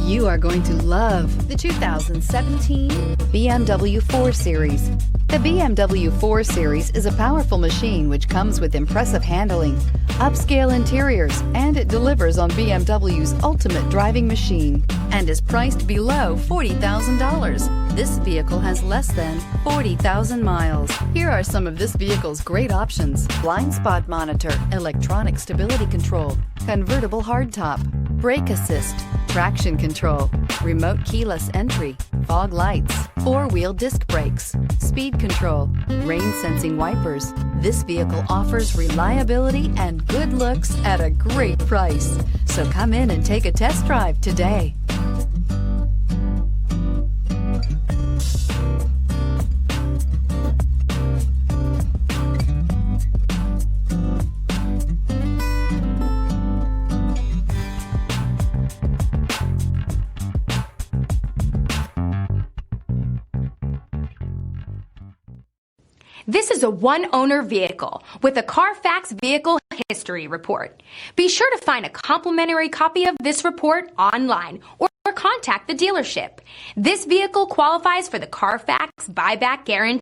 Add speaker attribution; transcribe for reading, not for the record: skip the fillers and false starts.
Speaker 1: You are going to love the 2017 BMW 4 Series. The BMW 4 Series is a powerful machine which comes with impressive handling, upscale interiors, and it delivers on BMW's ultimate driving machine and is priced below $40,000. This vehicle has less than 40,000 miles. Here are some of this vehicle's great options: blind spot monitor, electronic stability control, convertible hardtop, brake assist, traction control, remote keyless entry, fog lights, four-wheel disc brakes, speed control, rain sensing wipers. This vehicle offers reliability and good looks at a great price. So come in and take a test drive today.
Speaker 2: This is a one-owner vehicle with a CARFAX Vehicle History Report. Be sure to find a complimentary copy of this report online or contact the dealership. This vehicle qualifies for the CARFAX Buyback Guarantee.